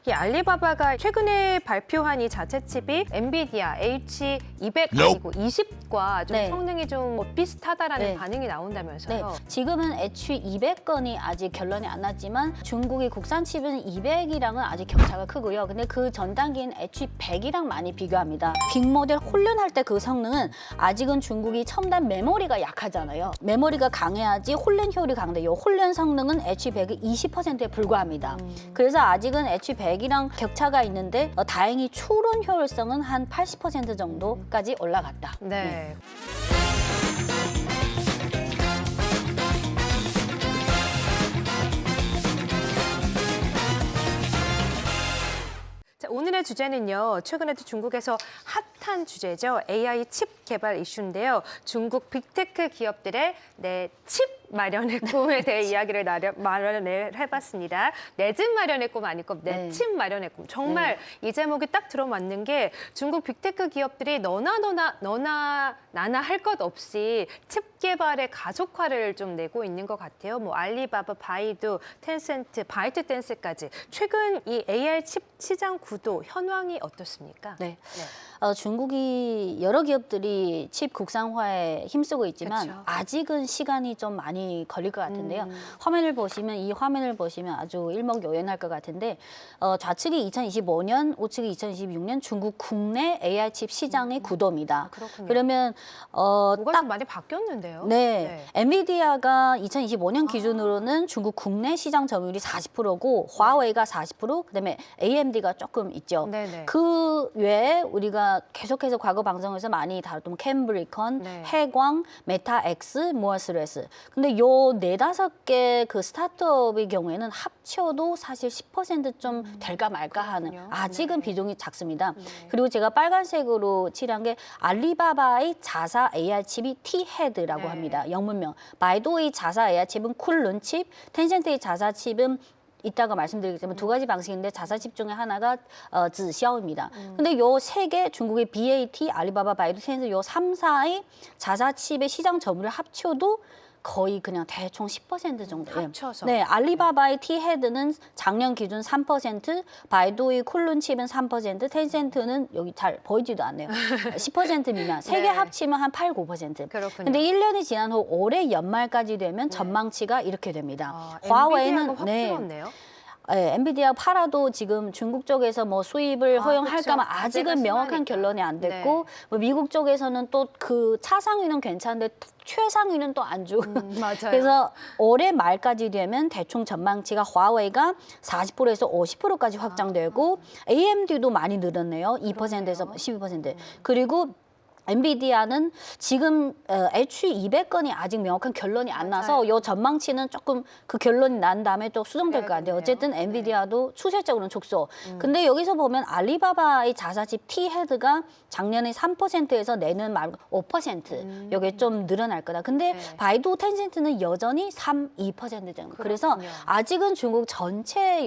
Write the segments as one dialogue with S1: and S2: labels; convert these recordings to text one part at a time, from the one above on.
S1: 이 알리바바가 최근에 발표한 이 자체 칩이 엔비디아 H200 아니고 20과 좀
S2: 네.
S1: 성능이 좀 비슷하다라는
S2: 네.
S1: 반응이
S2: 네,
S1: 나온다면서요.
S2: 지금은 H200건이 아직 결론이 안 났지만 중국이 국산 칩은 200이랑은 아직 격차가 크고요. 근데 그 전 단계인 H100이랑 많이 비교합니다. 빅 모델 훈련할 때 그 성능은 아직은 중국이 첨단 메모리가 약하잖아요. 메모리가 강해야지 훈련 효율이 강한데 이 훈련 성능은 H100이 20%에 불과합니다. 그래서 아직은 H100이랑 격차가 있는데 다행히 추론 효율성은 한 80% 정도까지 올라갔다.
S1: 네. 자, 오늘의 주제는요. 최근에도 중국에서 핫한 주제죠. AI 칩 개발 이슈인데요. 중국 빅테크 기업들의 내 칩 마련의 꿈에 대해 이야기를 마련을 해봤습니다. 내 집 마련의 꿈 아니고 내
S2: 네.
S1: 칩 마련의 꿈. 정말 이 제목이 딱 들어맞는 게 중국 빅테크 기업들이 너나 나나 할 것 없이 칩 개발의 가속화를 좀 내고 있는 것 같아요. 뭐 알리바바, 바이두, 텐센트, 바이트댄스까지. 최근 이 AI 칩 시장 구도 현황이 어떻습니까?
S2: 네. 중국이 여러 기업들이 칩 국산화에 힘쓰고 있지만
S1: 그렇죠.
S2: 아직은 시간이 좀 많이 걸릴 것 같은데요. 이 화면을 보시면 아주 일목요연할 것 같은데 좌측이 2025년, 우측이 2026년 중국 국내 AI 칩 시장의 구도입니다.
S1: 그렇군요.
S2: 그러면
S1: 뭐가
S2: 딱
S1: 좀 많이 바뀌었는데요.
S2: 네. 엔비디아가 2025년 기준으로는 중국 국내 시장 점유율이 40%고 화웨이가 40%, 그다음에 AMD가 조금 있죠.
S1: 네네.
S2: 그 외에 우리가 계속해서 과거 방송에서 많이 다뤘던 캠브리컨,
S1: 네.
S2: 해광, 메타엑스, 모어스레스. 근데 요 네다섯 개 그 스타트업의 경우에는 합쳐도 사실 10% 좀 될까 말까 하는
S1: 그렇군요.
S2: 아직은
S1: 네.
S2: 비중이 작습니다.
S1: 네.
S2: 그리고 제가 빨간색으로 칠한 게 알리바바의 자사 AI 칩이 T-헤드라고
S1: 네.
S2: 합니다. 영문명. 바이두의 자사 AI 칩은 쿨룬 칩, 텐센트의 자사 칩은 이따가 말씀드리겠지만 두 가지 방식인데 자사 칩 중에 하나가 즈샤오입니다. 근데 요 세 개 중국의 BAT, 알리바바, 바이두, 텐센트 요 3사의 자사 칩의 시장 점유율을 합쳐도 거의 그냥 대충 10% 정도.
S1: 합쳐서.
S2: 네, 알리바바의 T-헤드는 작년 기준 3%, 바이두의 쿨룬 칩은 3%, 텐센트는 여기 잘 보이지도 않네요. 10% 미만. 세 개
S1: 네.
S2: 합치면 한 8, 9%.
S1: 그렇군요.
S2: 근데 1년이 지난 후 올해 연말까지 되면 전망치가 이렇게 됩니다.
S1: 엔비디아가 확 줄었네요.
S2: 엔비디아 팔아도 지금 중국 쪽에서 뭐 수입을 허용할까만
S1: 그쵸.
S2: 아직은
S1: 과제가
S2: 명확한
S1: 심하니까.
S2: 결론이 안 됐고
S1: 네.
S2: 뭐 미국 쪽에서는 또 그 차상위는 괜찮은데 최상위는 또 안 주고
S1: 맞아요.
S2: 그래서 올해 말까지 되면 대충 전망치가 화웨이가 40%에서 50%까지 확장되고 AMD도 많이 늘었네요. 2%에서 12%. 그리고 엔비디아는 지금 H200건이 아직 명확한 결론이 안 나서 이 전망치는 조금 그 결론이 난 다음에 또 수정될 것 같아요.
S1: 그래야겠네요.
S2: 어쨌든 엔비디아도 추세적으로는 축소. 근데 여기서 보면 알리바바의 자사칩 T-헤드가 작년에 3%에서 내년 말 5% 이게 좀 늘어날 거다. 근데
S1: 네.
S2: 바이두, 텐센트는 여전히 3, 2% 정도. 그래서
S1: 그렇군요.
S2: 아직은 중국 전체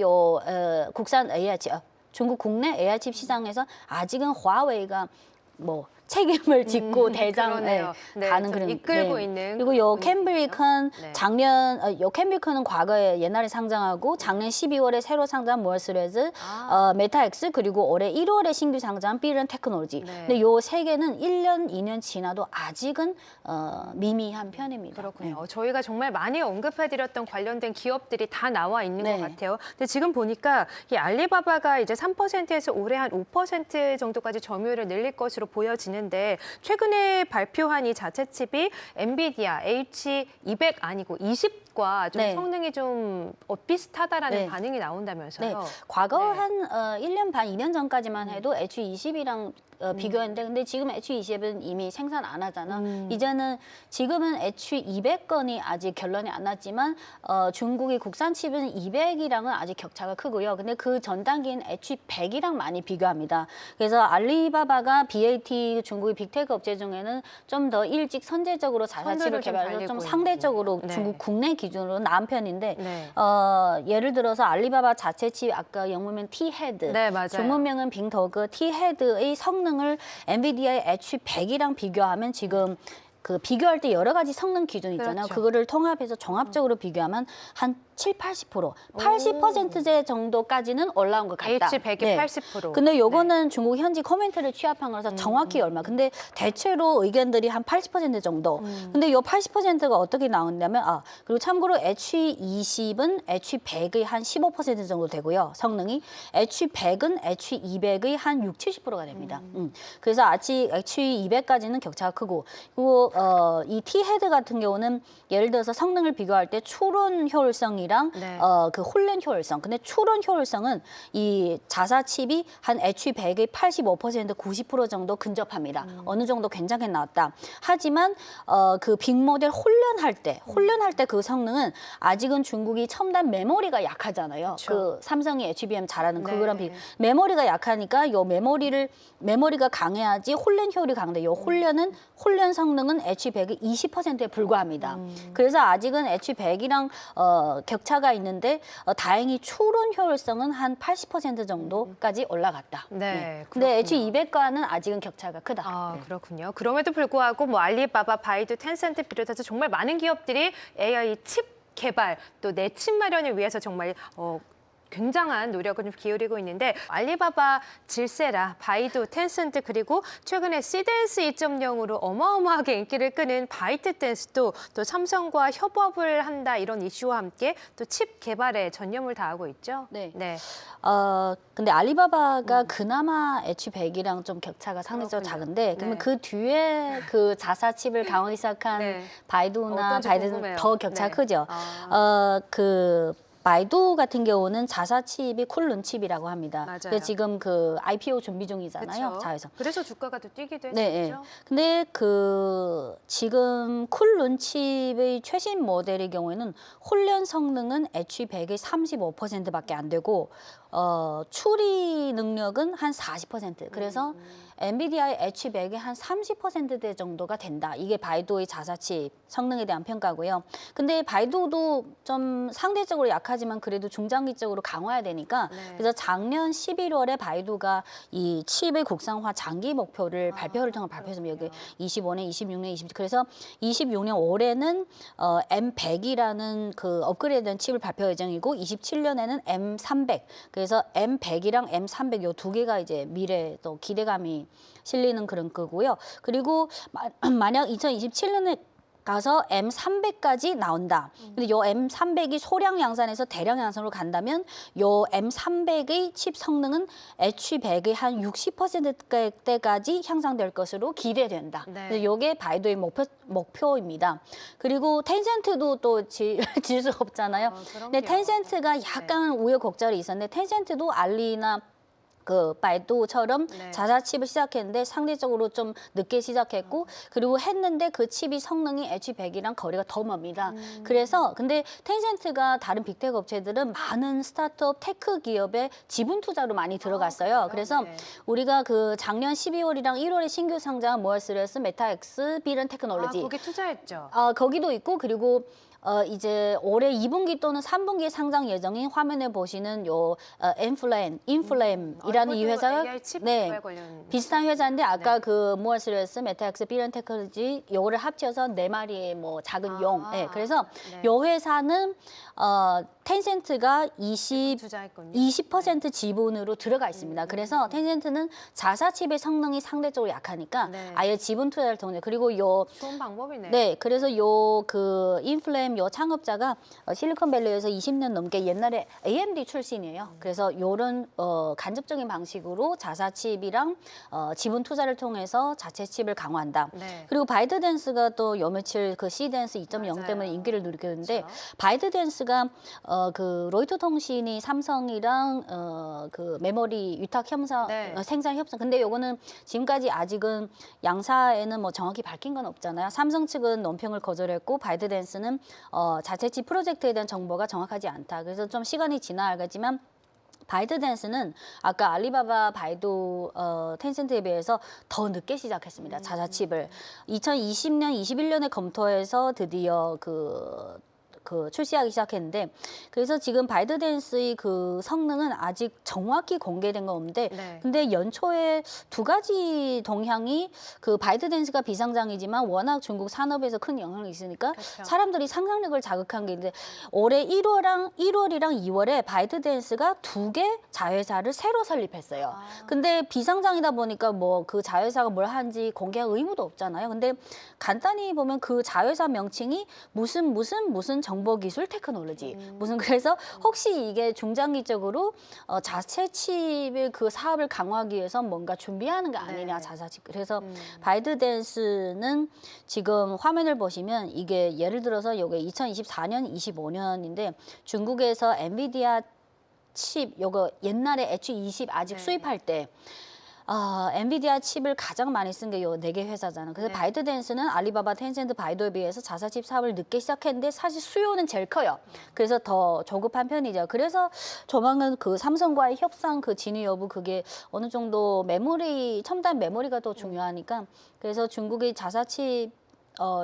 S2: 국산 AI 칩, 중국 국내 AI 칩 시장에서 아직은 화웨이가 뭐 책임을 짓고 대장에
S1: 그러네요. 네,
S2: 가는
S1: 좀
S2: 그런
S1: 이끌고 있는
S2: 그리고 요
S1: 그런
S2: 캠브리컨
S1: 네.
S2: 요 캠브리컨은 과거에 옛날에 상장하고 작년 12월에 새로 상장한 모어스레즈, 메타엑스 그리고 올해 1월에 신규 상장한 비런 테크놀로지.
S1: 네.
S2: 근데 요 세 개는 1년, 2년 지나도 아직은 미미한 편입니다.
S1: 그렇군요. 저희가 정말 많이 언급해드렸던 관련된 기업들이 다 나와 있는
S2: 네.
S1: 것 같아요. 근데 지금 보니까 이 알리바바가 이제 3%에서 올해 한 5% 정도까지 점유율을 늘릴 것으로 보여지는데 최근에 발표한 이 자체 칩이 엔비디아 H200 아니고 20과 좀
S2: 네.
S1: 성능이 좀 비슷하다라는
S2: 네.
S1: 반응이 나온다면서요.
S2: 네, 과거
S1: 네.
S2: 한 1년 반, 2년 전까지만 해도 H20이랑 비교했는데 근데 지금 H20은 이미 생산 안 하잖아. 이제는 지금은 H200건이 아직 결론이 안 났지만 중국의 국산 칩은 200이랑은 아직 격차가 크고요. 근데 그 전 단계인 H100이랑 많이 비교합니다. 그래서 알리바바가 BAT 중국의 빅테크 업체 중에는 좀 더 일찍 선제적으로 자사칩을
S1: 선두를 좀
S2: 개발해서
S1: 달리고
S2: 좀
S1: 있는
S2: 상대적으로
S1: 거군요. 네.
S2: 중국 국내 기준으로 나은 편인데
S1: 네.
S2: 예를 들어서 알리바바 자체 칩 아까 영문명 T-헤드,
S1: 네, 맞아요.
S2: 중문명은 빙더그 T-헤드의 성능을 엔비디아의 H100이랑 비교하면 지금 그 비교할 때 여러 가지 성능 기준 있잖아요.
S1: 그렇죠.
S2: 그거를 통합해서 종합적으로 비교하면 한 7, 80%, 80% 정도까지는 올라온 것 같다.
S1: H100이 80%.
S2: 근데 요거는 중국 현지 코멘트를 취합한 거라서 정확히 얼마. 근데 대체로 의견들이 한 80% 정도. 근데 요 80%가 어떻게 나오냐면 그리고 참고로 H20은 H100의 한 15% 정도 되고요. 성능이 H100은 H200의 한 6, 70%가 됩니다. 그래서 H200까지는 격차가 크고 그리고 이 T-헤드 같은 경우는 예를 들어서 성능을 비교할 때 추론 효율성이랑
S1: 네.
S2: 그 훈련 효율성. 근데 추론 효율성은 이 자사 칩이 한 H100의 85%, 90% 정도 근접합니다. 어느 정도 괜찮게 나왔다. 하지만 그 빅모델 훈련할 때 그 성능은 아직은 중국이 첨단 메모리가 약하잖아요.
S1: 그쵸.
S2: 그 삼성이 HBM 잘하는
S1: 네.
S2: 그거랑 메모리가 약하니까 요 메모리가 강해야지 훈련 효율이 강한데 요 훈련 성능은 H100의 20%에 불과합니다. 그래서 아직은 H100이랑 격차가 있는데 다행히 추론 효율성은 한 80% 정도까지 올라갔다.
S1: 네,
S2: 근데
S1: 그렇군요.
S2: H200과는 아직은 격차가 크다.
S1: 아, 그렇군요. 그럼에도 불구하고 뭐 알리바바, 바이두, 텐센트 비롯해서 정말 많은 기업들이 AI 칩 개발 또 내 칩 마련을 위해서 정말 굉장한 노력을 좀 기울이고 있는데 알리바바, 질세라, 바이두, 텐센트 그리고 최근에 시댄스 2.0으로 어마어마하게 인기를 끄는 바이트댄스도 또 삼성과 협업을 한다 이런 이슈와 함께 또 칩 개발에 전념을 다하고 있죠.
S2: 네.
S1: 네.
S2: 근데 알리바바가 그나마 H100이랑 좀 격차가 상대적으로
S1: 그렇군요.
S2: 작은데 그러면
S1: 네.
S2: 그 뒤에 그 자사 칩을 강하기 시작한
S1: 네.
S2: 바이두나
S1: 어떤지
S2: 바이두는
S1: 궁금해요.
S2: 더 격차가
S1: 네.
S2: 크죠. 그 바이두 같은 경우는 자사 칩이 쿨룬 칩이라고 합니다.
S1: 맞아요.
S2: 그래서 지금 그 IPO 준비 중이잖아요.
S1: 그렇죠.
S2: 자회사.
S1: 그래서 주가가 또 뛰기도 했었죠.
S2: 네. 근데 그 지금 쿨룬 칩의 최신 모델의 경우에는 훈련 성능은 H100의 35%밖에 안 되고 추리 능력은 한 40%. 그래서 엔비디아의 H100의 한 30%대 정도가 된다. 이게 바이두의 자사칩 성능에 대한 평가고요. 근데 바이두도 좀 상대적으로 약하지만 그래도 중장기적으로 강화해야 되니까
S1: 네.
S2: 그래서 작년 11월에 바이두가 이 칩의 국산화 장기 목표를 발표를 통해 발표했습니다. 여기 25년, 26년, 27. 그래서 26년 올해는 M100이라는 그 업그레이드된 칩을 발표 예정이고 27년에는 M300. 그래서 M100이랑 M300 요 두 개가 이제 미래 또 기대감이 실리는 그런 거고요. 그리고 만약 2027년에 가서 M300까지 나온다. 근데 요 M300이 소량 양산에서 대량 양산으로 간다면 요 M300의 칩 성능은 H100의 한 60%대까지 향상될 것으로 기대된다.
S1: 네.
S2: 그래서 요게 바이두의 목표입니다. 그리고 텐센트도 또 질 수가 없잖아요. 근데
S1: 그럼요.
S2: 텐센트가 약간 우여곡절이 있었는데 텐센트도 알리나 그 바이두처럼
S1: 네.
S2: 자사칩을 시작했는데 상대적으로 좀 늦게 시작했고 그리고 했는데 그 칩이 성능이 H100이랑 거리가 더 멉니다. 그래서 근데 텐센트가 다른 빅테크 업체들은 많은 스타트업 테크 기업에 지분 투자로 많이 들어갔어요. 그래서
S1: 네.
S2: 우리가 그 작년 12월이랑 1월에 신규 상장한 모어스레스, 메타엑스, 비런 테크놀로지
S1: 거기 투자했죠.
S2: 거기도 있고 그리고 이제 올해 2분기 또는 3분기에 상장 예정인 화면에 보시는 요 인플레임이라는 이 회사가
S1: AI 칩
S2: 네,
S1: 개발 관련
S2: 비슷한 회사인데 아까
S1: 네.
S2: 그 모어스레스, 메타엑스, 비런 테크놀로지 요거를 합쳐서 네 마리의 뭐 작은 용. 네, 그래서
S1: 네.
S2: 요 회사는 텐센트가
S1: 투자했군요.
S2: 20% 지분으로 들어가 있습니다. 그래서 텐센트는 자사 칩의 성능이 상대적으로 약하니까
S1: 네.
S2: 아예 지분 투자를 통해 그리고 요
S1: 좋은 방법이네.
S2: 네, 그래서 요 그 인플레임 요 창업자가 실리콘밸리에서 20년 넘게 옛날에 AMD 출신이에요. 그래서 요런 간접적인 방식으로 자사 칩이랑 지분 투자를 통해서 자체 칩을 강화한다.
S1: 네.
S2: 그리고 바이트댄스가 또 요 며칠 그 C댄스 2.0
S1: 맞아요.
S2: 때문에 인기를 누리게 되는데
S1: 그렇죠.
S2: 바이트댄스가 그 로이터 통신이 삼성이랑 그 메모리 위탁
S1: 네.
S2: 생산 협상. 근데 요거는 지금까지 아직은 양사에는 뭐 정확히 밝힌 건 없잖아요. 삼성 측은 논평을 거절했고 바이트댄스는 자체 칩 프로젝트에 대한 정보가 정확하지 않다. 그래서 좀 시간이 지나가지만 바이트댄스는 아까 알리바바, 바이두, 텐센트에 비해서 더 늦게 시작했습니다. 자사칩을. 2020년, 21년에 검토해서 드디어 그 출시하기 시작했는데 그래서 지금 바이드댄스의 그 성능은 아직 정확히 공개된 건 없는데
S1: 네.
S2: 근데 연초에 두 가지 동향이 그 바이드댄스가 비상장이지만 워낙 중국 산업에서 큰 영향이 있으니까
S1: 그렇죠.
S2: 사람들이 상상력을 자극한 게 있는데 올해 1월이랑 2월에 바이드댄스가 두 개 자회사를 새로 설립했어요.
S1: 아.
S2: 근데 비상장이다 보니까 뭐 그 자회사가 뭘 하는지 공개할 의무도 없잖아요. 근데 간단히 보면 그 자회사 명칭이 무슨 정보기술 테크놀로지 무슨 그래서 혹시 이게 중장기적으로 자체 칩의 그 사업을 강화하기 위해서 뭔가 준비하는 게 아니냐
S1: 네.
S2: 자사칩. 그래서 바이드댄스는 지금 화면을 보시면 이게 예를 들어서 이게 2024년, 25년인데 중국에서 엔비디아 칩 요거 옛날에 H20 아직
S1: 네.
S2: 수입할 때 엔비디아 칩을 가장 많이 쓴 게 요 네 개 회사잖아요. 그래서
S1: 네.
S2: 바이드댄스는 알리바바, 텐센트, 바이두에 비해서 자사칩 사업을 늦게 시작했는데 사실 수요는 제일 커요. 그래서 더 조급한 편이죠. 그래서 조만간 그 삼성과의 협상 그 진위 여부 그게 어느 정도 메모리, 첨단 메모리가 더 중요하니까 그래서 중국의 자사칩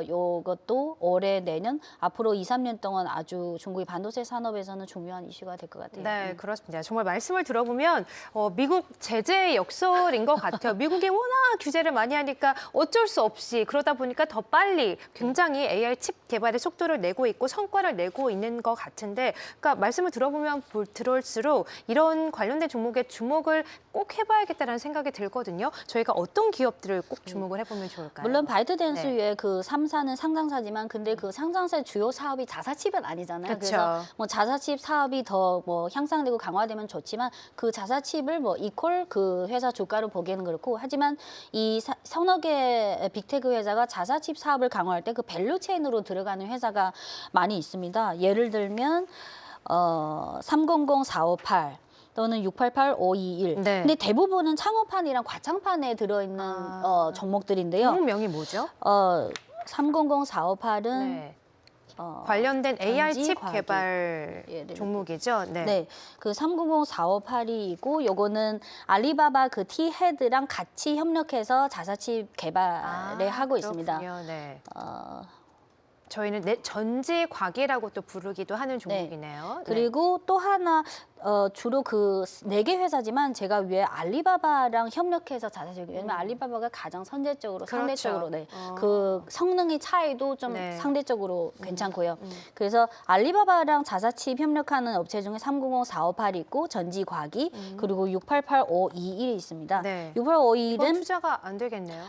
S2: 요것도 올해 내년 앞으로 2, 3년 동안 아주 중국의 반도체 산업에서는 중요한 이슈가 될 것 같아요.
S1: 네, 그렇습니다. 정말 말씀을 들어보면 미국 제재의 역설인 것 같아요. 미국이 워낙 규제를 많이 하니까 어쩔 수 없이 그러다 보니까 더 빨리 굉장히 AI 칩 개발의 속도를 내고 있고 성과를 내고 있는 것 같은데 그러니까 말씀을 들어보면 들을수록 이런 관련된 종목에 주목을 꼭 해봐야겠다는 생각이 들거든요. 저희가 어떤 기업들을 꼭 주목을 해보면 좋을까요?
S2: 물론 바이드댄스
S1: 네.
S2: 외에 그 3사는 상장사지만 근데 그 상장사의 주요 사업이 자사칩은 아니잖아요.
S1: 그쵸.
S2: 그래서 뭐 자사칩 사업이 더 뭐 향상되고 강화되면 좋지만 그 자사칩을 뭐 이퀄 그 회사 주가로 보기에는 그렇고 하지만 이 서너 개 빅테크 회사가 자사칩 사업을 강화할 때 그 밸류 체인으로 들어가는 회사가 많이 있습니다. 예를 들면 300458 또는 688-521.
S1: 네.
S2: 근데 대부분은 창업판이랑 과창판에 들어있는 종목들인데요.
S1: 종목명이 뭐죠?
S2: 300458은
S1: 네. 관련된 AI
S2: 전지
S1: 칩
S2: 과학이.
S1: 개발
S2: 예, 네.
S1: 종목이죠. 네.
S2: 네, 그 300458이고 요거는 알리바바 그 T-헤드랑 같이 협력해서 자사칩 개발을 하고 있습니다.
S1: 그렇군요. 네.
S2: 어,
S1: 저희는 전지과기라고 또 부르기도 하는 종목이네요. 네.
S2: 그리고 또 하나 주로 그 네 개 회사지만 제가 위에 알리바바랑 협력해서 자사칩 왜냐면 알리바바가 가장 선제적으로
S1: 그렇죠.
S2: 상대적으로 그 성능의 차이도 좀
S1: 네.
S2: 상대적으로 괜찮고요. 그래서 알리바바랑 자사칩 협력하는 업체 중에 300458이 있고 전지과기 그리고 688521이 있습니다.
S1: 네.
S2: 6852는
S1: 이번 투자가 안 되겠네요.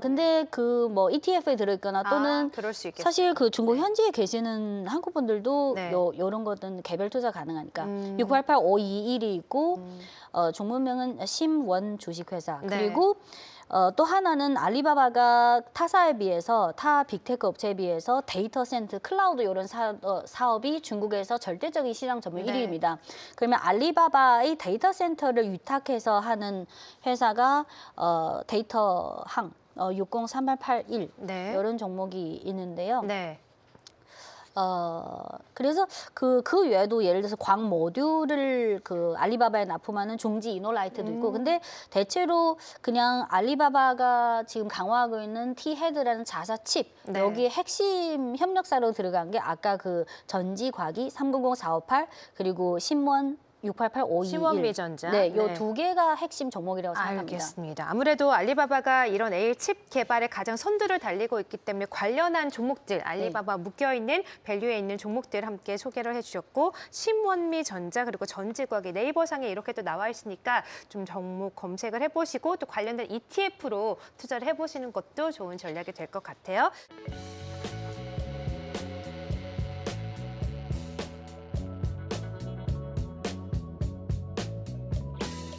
S2: 근데 그 뭐 ETF에 들어있거나 또는
S1: 그럴 수 있겠어요.
S2: 사실 그 중국 현지에 계시는 한국 분들도
S1: 네.
S2: 요런 것은 개별 투자 가능하니까 688521이 있고 종목명은 심원 주식회사
S1: 네.
S2: 그리고 또 하나는 알리바바가 타사에 비해서 타 빅테크 업체에 비해서 데이터 센터, 클라우드 이런 사업이 중국에서 절대적인 시장 점유율
S1: 네.
S2: 1위입니다. 그러면 알리바바의 데이터 센터를 위탁해서 하는 회사가 데이터항 603881
S1: 네.
S2: 이런 종목이 있는데요.
S1: 네.
S2: 그래서 그 외에도 예를 들어서 광 모듈을 그 알리바바에 납품하는 중지 이노라이트도 있고 근데 대체로 그냥 알리바바가 지금 강화하고 있는 T-헤드라는 자사칩
S1: 네.
S2: 여기에 핵심 협력사로 들어간 게 아까 그 전지과기 300458 그리고 신원 688521.
S1: 시원미전자.
S2: 네, 요 두 개가 핵심 종목이라고 생각합니다.
S1: 알겠습니다. 아무래도 알리바바가 이런 AI 칩 개발에 가장 선두를 달리고 있기 때문에 관련한 종목들, 알리바바 묶여있는 밸류에 있는 종목들 함께 소개를 해주셨고 신원미전자 그리고 전지과기 네이버상에 이렇게 또 나와 있으니까 좀 종목 검색을 해보시고 또 관련된 ETF로 투자를 해보시는 것도 좋은 전략이 될 것 같아요.